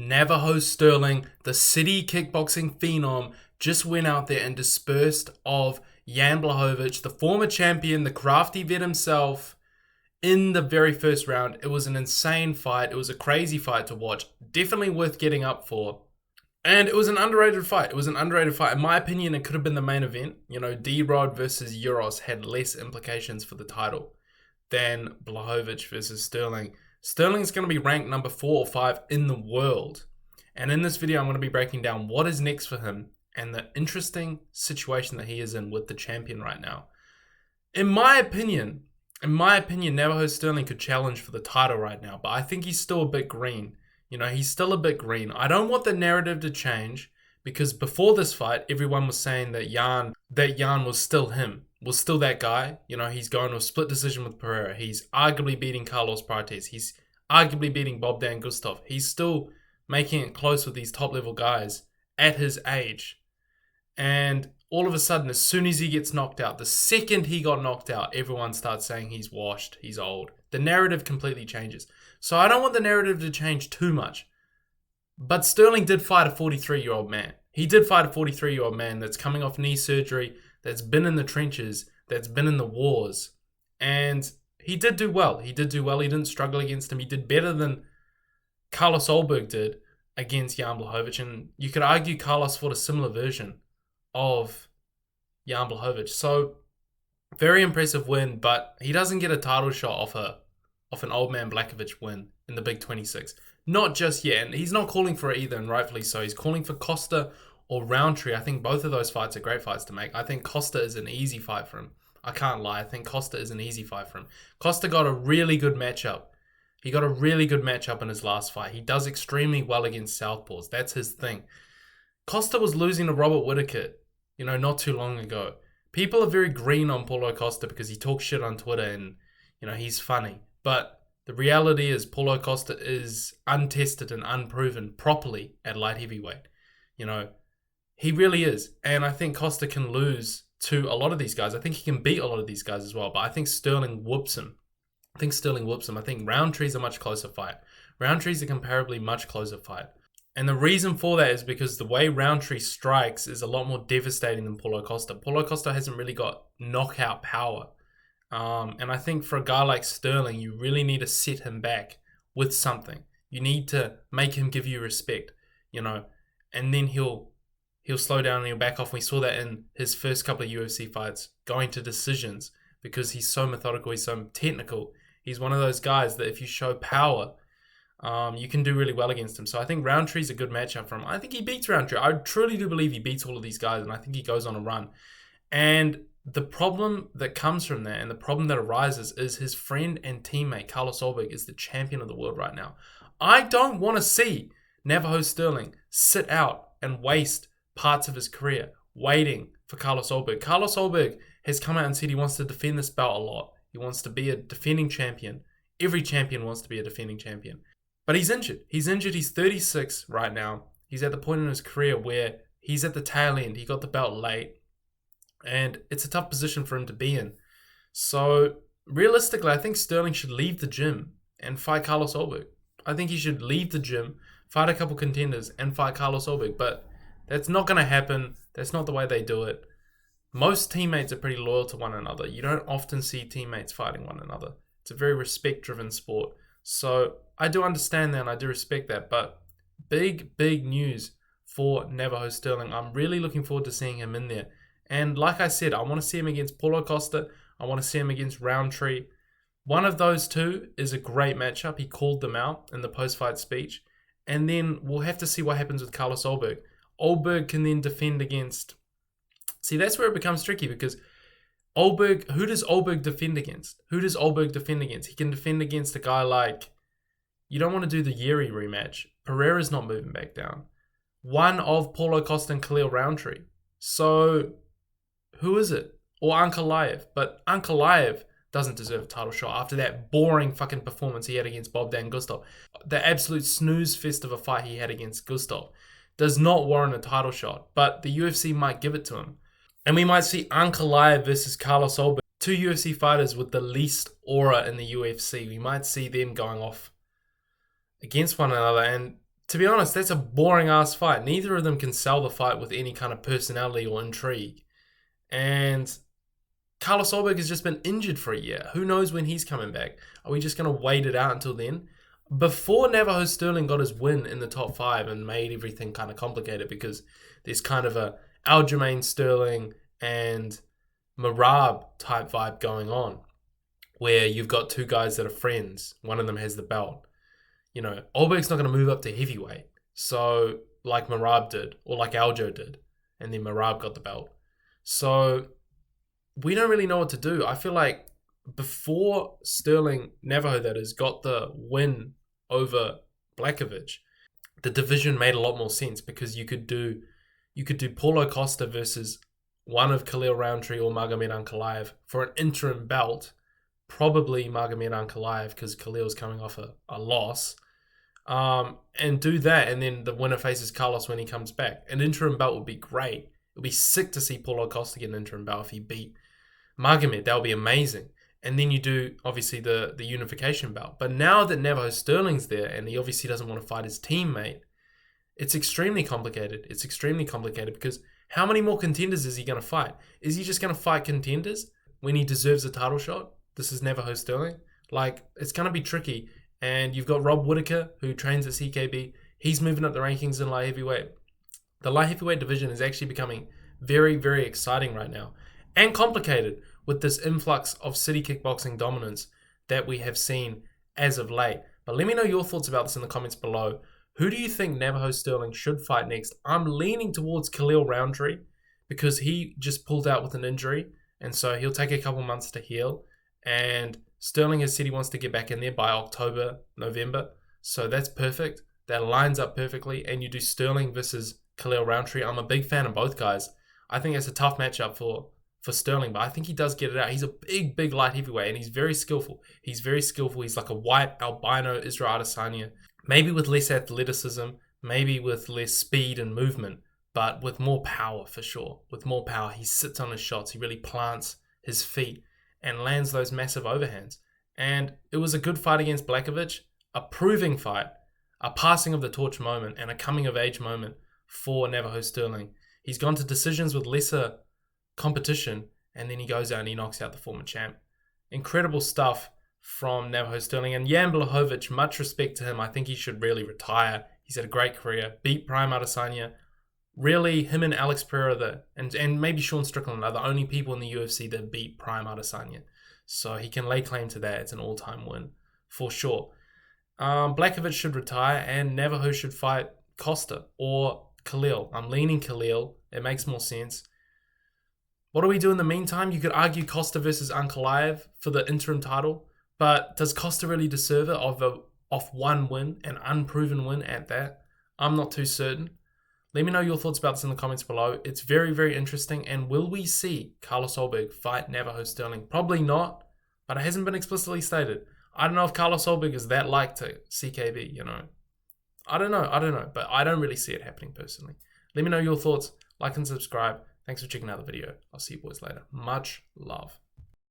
Navajo Stirling, the city kickboxing phenom, just went out there and dispersed of Jan Błachowicz, the former champion, the crafty vet himself, in the very first round. It was an insane fight. It was a crazy fight to watch. Definitely worth getting up for. And it was an underrated fight. In my opinion, it could have been the main event. D-Rod versus Euros had less implications for the title than Błachowicz versus Stirling. Stirling's going to be ranked number 4 or 5 in the world. And in this video, I'm going to be breaking down what is next for him and the interesting situation that he is in with the champion right now. In my opinion, Navajo Stirling could challenge for the title right now, but I think he's still a bit green. He's still a bit green. I don't want the narrative to change because before this fight, everyone was saying that Jan was still him, was still that guy. He's going to a split decision with Pereira. He's arguably beating Carlos Ulberg. He's arguably beating Bogdan Gustov. He's still making it close with these top-level guys at his age. And all of a sudden, as soon as he gets knocked out, the second he got knocked out, everyone starts saying he's washed, he's old. The narrative completely changes. So I don't want the narrative to change too much. But Stirling did fight a 43-year-old man. He did fight a 43-year-old man that's coming off knee surgery, that's been in the trenches, that's been in the wars. And he did do well. He didn't struggle against him. He did better than Carlos Ulberg did against Jan Błachowicz. And you could argue Carlos fought a similar version of Jan Błachowicz. So, very impressive win, but he doesn't get a title shot off an old man Błachowicz win in the Big 26. Not just yet, and he's not calling for it either, and rightfully so. He's calling for Costa or Roundtree. I think both of those fights are great fights to make. I think Costa is an easy fight for him. I can't lie. I think Costa is an easy fight for him. Costa got a really good matchup. He got a really good matchup in his last fight. He does extremely well against southpaws. That's his thing. Costa was losing to Robert Whittaker, not too long ago. People are very green on Paulo Costa because he talks shit on Twitter and, he's funny. But the reality is Paulo Costa is untested and unproven properly at light heavyweight. He really is. And I think Costa can lose to a lot of these guys. I think he can beat a lot of these guys as well. But I think Stirling whoops him. I think Roundtree's a much closer fight. Roundtree's a comparably much closer fight. And the reason for that is because the way Roundtree strikes is a lot more devastating than Paulo Costa. Paulo Costa hasn't really got knockout power. And I think for a guy like Stirling, you really need to set him back with something. You need to make him give you respect, and then he'll slow down and he'll back off. We saw that in his first couple of UFC fights, going to decisions because he's so methodical, he's so technical. He's one of those guys that if you show power, you can do really well against him. So I think Roundtree's a good matchup for him. I think he beats Roundtree. I truly do believe he beats all of these guys, and I think he goes on a run. And the problem that comes from that and the problem that arises is his friend and teammate, Carlos Ulberg, is the champion of the world right now. I don't want to see Navajo Stirling sit out and waste parts of his career waiting for Carlos Ulberg. Carlos Ulberg has come out and said he wants to defend this belt a lot. He wants to be a defending champion. Every champion wants to be a defending champion. But he's injured. He's 36 right now. He's at the point in his career where he's at the tail end. He got the belt late. And it's a tough position for him to be in. So, realistically, I think Stirling should leave the gym and fight Carlos Ulberg. I think he should leave the gym, fight a couple contenders, and fight Carlos Ulberg. But that's not going to happen. That's not the way they do it. Most teammates are pretty loyal to one another. You don't often see teammates fighting one another. It's a very respect-driven sport. So, I do understand that and I do respect that. But big news for Navajo Stirling. I'm really looking forward to seeing him in there. And like I said, I want to see him against Paulo Costa. I want to see him against Roundtree. One of those two is a great matchup. He called them out in the post-fight speech. And then we'll have to see what happens with Carlos Ulberg. Ulberg can then defend against... See, that's where it becomes tricky because who does Ulberg defend against? He can defend against a guy like... You don't want to do the Jiří rematch. Pereira's not moving back down. One of Paulo Costa and Khalil Roundtree. So... Who is it? Or Ankalaev. But Ankalaev doesn't deserve a title shot after that boring fucking performance he had against Bogdan Gustov. The absolute snooze fest of a fight he had against Gustov does not warrant a title shot. But the UFC might give it to him. And we might see Ankalaev versus Carlos Ulberg. Two UFC fighters with the least aura in the UFC. We might see them going off against one another. And to be honest, that's a boring ass fight. Neither of them can sell the fight with any kind of personality or intrigue. And Carlos Ulberg has just been injured for a year. Who knows when he's coming back? Are we just going to wait it out until then? Before Navajo Stirling got his win in the top 5 and made everything kind of complicated, because there's kind of a Aljamain Sterling and Merab type vibe going on, where you've got two guys that are friends. One of them has the belt. You know, Ulberg's not going to move up to heavyweight. So, like Merab did, or like Aljo did, and then Merab got the belt. So, we don't really know what to do. I feel like before Sterling, Navajo that is, got the win over Błachowicz, the division made a lot more sense, because you could do Paulo Costa versus one of Khalil Roundtree or Magomed Ankalaev for an interim belt. Probably Magomed Ankalaev, because Khalil's coming off a loss. And do that, and then the winner faces Carlos when he comes back. An interim belt would be great. It would be sick to see Paulo Costa get an interim belt if he beat Magomed. That would be amazing. And then you do, obviously, the unification belt. But now that Navajo Stirling's there, and he obviously doesn't want to fight his teammate, it's extremely complicated. It's extremely complicated, because how many more contenders is he going to fight? Is he just going to fight contenders when he deserves a title shot? This is Navajo Stirling. Like, it's going to be tricky. And you've got Rob Whittaker, who trains at CKB. He's moving up the rankings in light heavyweight. The light heavyweight division is actually becoming very, very exciting right now. And complicated with this influx of city kickboxing dominance that we have seen as of late. But let me know your thoughts about this in the comments below. Who do you think Navajo Stirling should fight next? I'm leaning towards Khalil Roundtree, because he just pulled out with an injury. And so he'll take a couple months to heal. And Sterling has said he wants to get back in there by October, November. So that's perfect. That lines up perfectly. And you do Sterling versus Khalil Roundtree. I'm a big fan of both guys. I think it's a tough matchup for Sterling, but I think he does get it out. He's a big, big light heavyweight, and he's very skillful. He's like a white albino Israel Adesanya. Maybe with less athleticism, maybe with less speed and movement, but with more power for sure. With more power, he sits on his shots. He really plants his feet and lands those massive overhands. And it was a good fight against Błachowicz, a proving fight, a passing of the torch moment, and a coming of age moment for Navajo Stirling. He's gone to decisions with lesser competition, and then he goes out and he knocks out the former champ. Incredible stuff from Navajo Stirling. And Jan Błachowicz, much respect to him. I think he should really retire. He's had a great career. Beat Prime Adesanya. Really, him and Alex Pereira, and maybe Sean Strickland are the only people in the UFC that beat Prime Adesanya. So he can lay claim to that. It's an all-time win, for sure. Błachowicz should retire, and Navajo should fight Costa or Khalil. I'm leaning Khalil. It makes more sense. What do we do in the meantime? You could argue Costa versus Ankalaev for the interim title, but does Costa really deserve it off one win, an unproven win at that? I'm not too certain. Let me know your thoughts about this in the comments below. It's very, very interesting. And will we see Carlos Ulberg fight Navajo Stirling? Probably not, but it hasn't been explicitly stated. I don't know if Carlos Ulberg is that like to CKB, you know. I don't know, but I don't really see it happening personally. Let me know your thoughts. Like and subscribe. Thanks for checking out the video. I'll see you boys later. Much love.